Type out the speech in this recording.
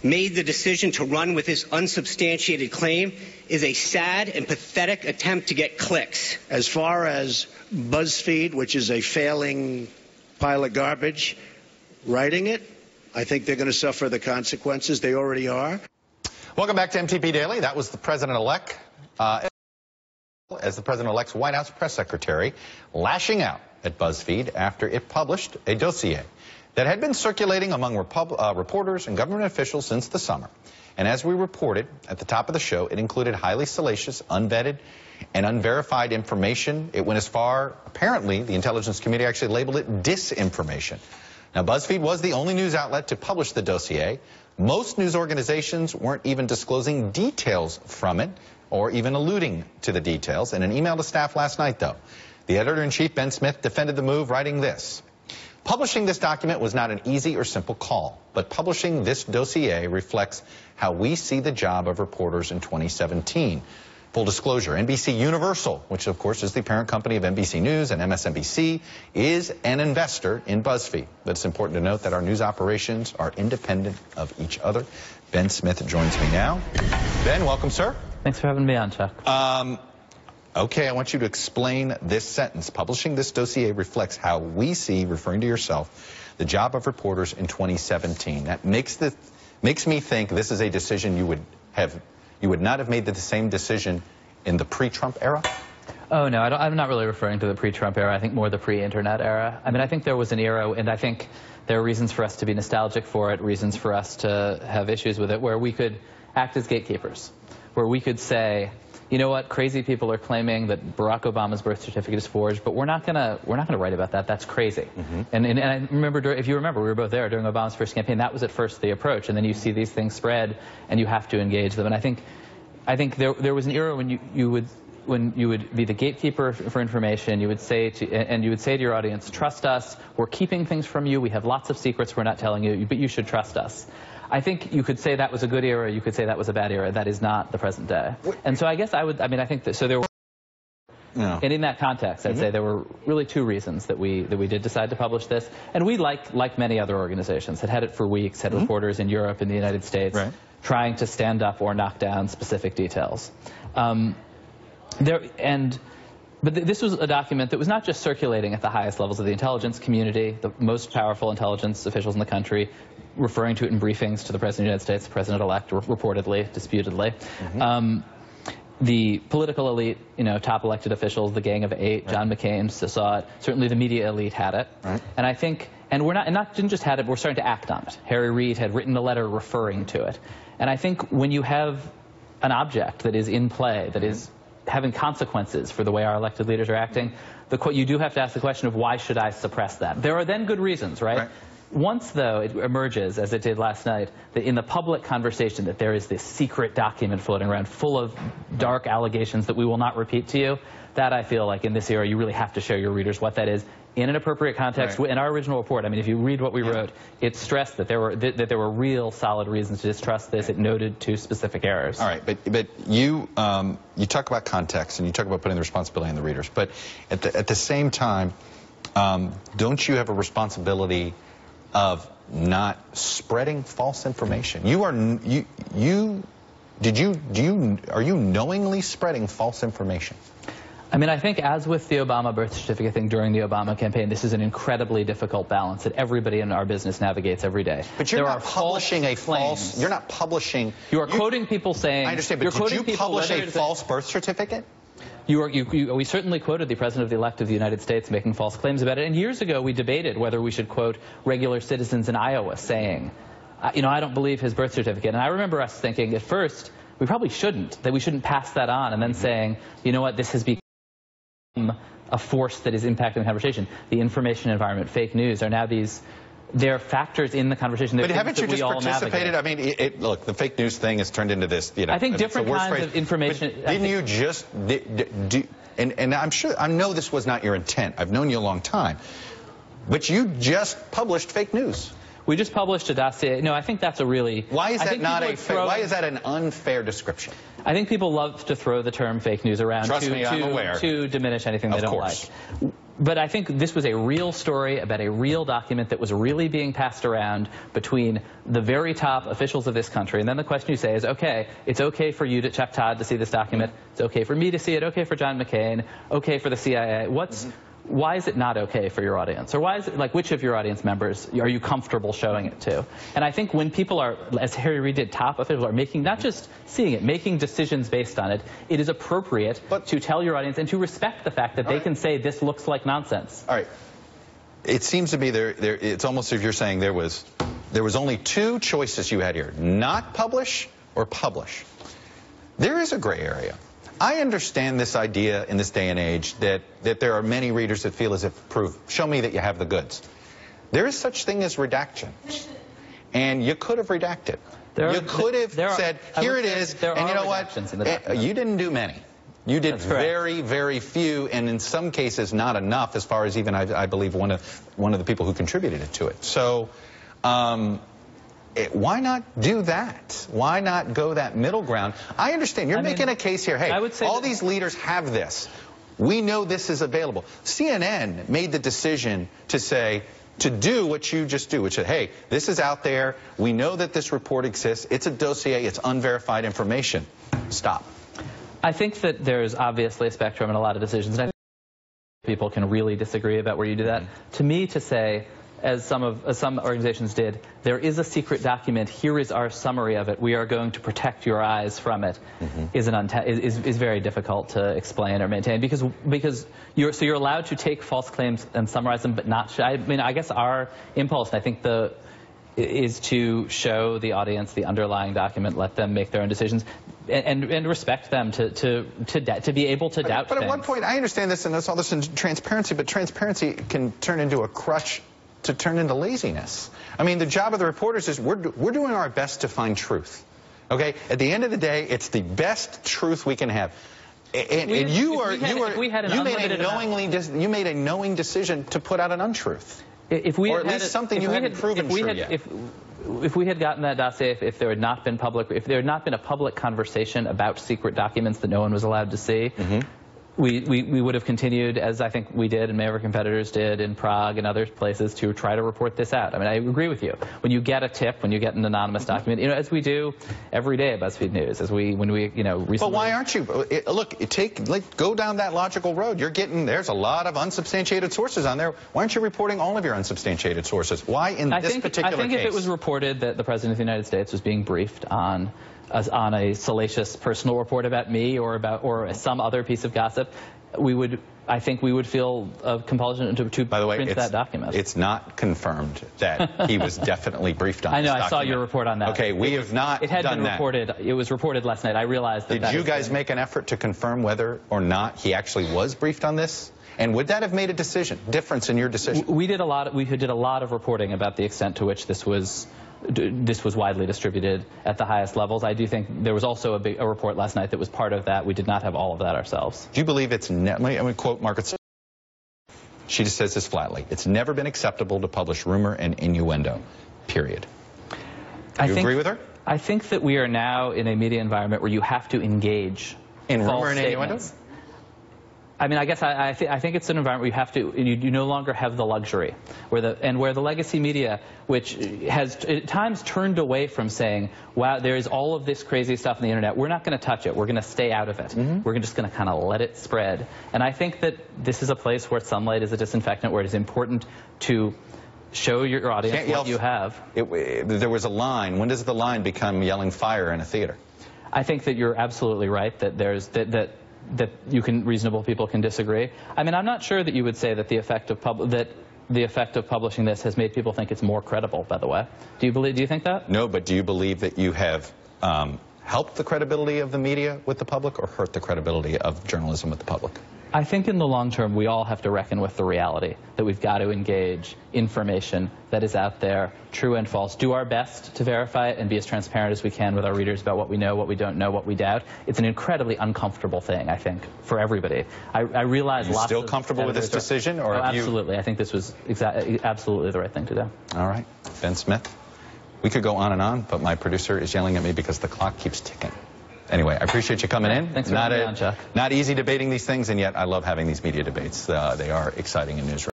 made the decision to run with this unsubstantiated claim is a sad and pathetic attempt to get clicks. As far as BuzzFeed, which is a failing pile of garbage, writing it, I think they're going to suffer the consequences. They already are. Welcome back to MTP Daily. That was the president-elect, as the president-elect's White House press secretary, lashing out at BuzzFeed after it published a dossier that had been circulating among reporters and government officials since the summer. And as we reported at the top of the show, it included highly salacious, unvetted, and unverified information. It went as far, apparently, the intelligence community actually labeled it disinformation. Now, BuzzFeed was the only news outlet to publish the dossier. Most news organizations weren't even disclosing details from it or even alluding to the details. In an email to staff last night, though, the editor-in-chief, Ben Smith, defended the move, writing this: "Publishing this document was not an easy or simple call, but publishing this dossier reflects how we see the job of reporters in 2017. Full disclosure, NBC Universal, which of course is the parent company of NBC News and MSNBC, is an investor in BuzzFeed. But it's important to note that our news operations are independent of each other." Ben Smith joins me now. Ben, welcome, sir. Thanks for having me on, Chuck. Okay, I want you to explain this sentence. Publishing this dossier reflects how we see, referring to yourself, the job of reporters in 2017. That makes me think this is a decision you would not have made the same decision in the pre-Trump era? Oh, no, I'm not really referring to the pre-Trump era. I think more the pre-internet era. I mean, I think there was an era, and I think there are reasons for us to be nostalgic for it, reasons for us to have issues with it, where we could act as gatekeepers, where we could say, you know what, crazy people are claiming that Barack Obama's birth certificate is forged, but we're not gonna write about that. That's crazy. And I remember, if you remember, we were both there during Obama's first campaign. That was at first the approach, and then you see these things spread, and you have to engage them. And I think there was an era when you would be the gatekeeper for information. You would say to your audience, trust us. We're keeping things from you. We have lots of secrets we're not telling you, but you should trust us. I think you could say that was a good era. You could say that was a bad era. That is not the present day. And so I guess I think that, so there were, and in that context, I'd say there were really two reasons that we did decide to publish this. And we, like many other organizations, had it for weeks, had reporters in Europe and the United States trying to stand up or knock down specific details. But this was a document that was not just circulating at the highest levels of the intelligence community, the most powerful intelligence officials in the country, referring to it in briefings to the President of the United States, the President-elect, reportedly, disputedly. The political elite, top elected officials, the Gang of Eight, John McCain saw it. Certainly the media elite had it. And I think, didn't just had it, we're starting to act on it. Harry Reid had written a letter referring to it. And I think when you have an object that is in play, that is having consequences for the way our elected leaders are acting, you do have to ask the question of why should I suppress that? There are then good reasons, right? Once, though, it emerges, as it did last night, that in the public conversation that there is this secret document floating around full of dark allegations that we will not repeat to you, that I feel like in this era you really have to show your readers what that is in an appropriate context. In our original report, I mean, if you read what we wrote, it stressed that there were real solid reasons to distrust this. It noted two specific errors. All right, but you talk about context and you talk about putting the responsibility on the readers, but at the same time, don't you have a responsibility of not spreading false information? Are you knowingly spreading false information? I mean, I think as with the Obama birth certificate thing during the Obama campaign, this is an incredibly difficult balance that everybody in our business navigates every day. But you're not publishing a false, you're not publishing. You are quoting people saying. I understand, but did you publish a false birth certificate? We certainly quoted the President-elect of the United States making false claims about it. And years ago, we debated whether we should quote regular citizens in Iowa saying, I don't believe his birth certificate. And I remember us thinking at first, we probably shouldn't, that we shouldn't pass that on, and then saying, you know what, this has become a force that is impacting the conversation. The information environment, fake news, are now they're factors in the conversation. But haven't you just participated? I mean, look, the fake news thing has turned into this, I think different kinds of information. But didn't you just and I know this was not your intent. I've known you a long time. But you just published fake news. We just published a dossier. No, I think that's a really... Why is that not a fair? Why is that an unfair description? I think people love to throw the term fake news around I'm aware. to diminish anything they don't like. But I think this was a real story about a real document that was really being passed around between the very top officials of this country. And then the question you say is, okay, it's okay for you, Chuck Todd, to see this document. It's okay for me to see it. Okay for John McCain. Okay for the CIA. Why is it not okay for your audience? Or why is it, like, which of your audience members are you comfortable showing it to? And I think when people are, as Harry Reid did, top officials are making, not just seeing it, making decisions based on it, it is appropriate to tell your audience and to respect the fact that they can say this looks like nonsense. All right. It seems to be it's almost as if you're saying there was only two choices you had here, not publish or publish. There is a gray area. I understand this idea in this day and age that there are many readers that feel as if, show me that you have the goods. There is such thing as redaction. And you could have redacted. You could have said, here it is, and you know what? You didn't do many. You did very, very few, and in some cases not enough, as far as even, I believe, one of the people who contributed to it. So, why not do that? Why not go that middle ground? I understand. You're making a case here. Hey, all these leaders have this. We know this is available. CNN made the decision to do what you just do, which is, hey, this is out there. We know that this report exists. It's a dossier. It's unverified information. Stop. I think that there's obviously a spectrum in a lot of decisions. And I think people can really disagree about where you do that. To me, to say, as some organizations did, there is a secret document, here is our summary of it, we are going to protect your eyes from it, is very difficult to explain or maintain, because you're allowed to take false claims and summarize them, but not, I mean, I guess our impulse, and I think is to show the audience the underlying document, let them make their own decisions, and respect them to be able to doubt things. But at one point, I understand this, and that's all this in transparency, but transparency can turn into a crutch to turn into laziness. I mean, the job of the reporters is we're doing our best to find truth. Okay? At the end of the day, it's the best truth we can have. And you made a knowing decision to put out an untruth. Or at least something you haven't proven true yet. If we had gotten that dossier, if there had not been a public conversation about secret documents that no one was allowed to see, we would have continued, as I think we did and many of our competitors did in Prague and other places, to try to report this out. I mean, I agree with you. When you get a tip, when you get an anonymous document, you know, as we do every day at BuzzFeed News, when we recently. But why aren't you? Look, go down that logical road. There's a lot of unsubstantiated sources on there. Why aren't you reporting all of your unsubstantiated sources? Why in this particular case? I think if it was reported that the President of the United States was being briefed on a salacious personal report about me or some other piece of gossip, I think we would feel a compulsion to print that document. It's not confirmed that he was definitely briefed on I know, this document. I saw your report on that. Okay, we have not done that. It had been reported. It was reported last night. I realized that. Did you guys make an effort to confirm whether or not he actually was briefed on this? And would that have made a difference in your decision? We did a lot of reporting about the extent to which this was widely distributed at the highest levels. I do think there was also a report last night that was part of that. We did not have all of that ourselves. Do you believe it's let me quote Margaret. She just says this flatly. It's never been acceptable to publish rumor and innuendo, period. Do you agree with her? I think that we are now in a media environment where you have to engage in rumor and innuendo. I mean, I guess I think it's an environment where you no longer have the luxury, where the legacy media, which has at times turned away from saying, wow, there is all of this crazy stuff on the internet, we're not going to touch it, we're going to stay out of it, we're just going to kind of let it spread. And I think that this is a place where sunlight is a disinfectant, where it is important to show your audience what you have. There was a line. When does the line become yelling fire in a theater? I think that you're absolutely right, that reasonable people can disagree. I mean, I'm not sure that you would say that the effect of publishing this has made people think it's more credible, by the way. Do you think that? No, but do you believe that you have helped the credibility of the media with the public or hurt the credibility of journalism with the public? I think in the long term, we all have to reckon with the reality that we've got to engage information that is out there, true and false, do our best to verify it and be as transparent as we can with our readers about what we know, what we don't know, what we doubt. It's an incredibly uncomfortable thing, I think, for everybody. I realize lots of... Are you still comfortable with this decision? Or absolutely. I think this was absolutely the right thing to do. All right. Ben Smith, we could go on and on, but my producer is yelling at me because the clock keeps ticking. Anyway, I appreciate you coming in. Thanks for having me on, Chuck. Not easy debating these things, and yet I love having these media debates. They are exciting in newsroom.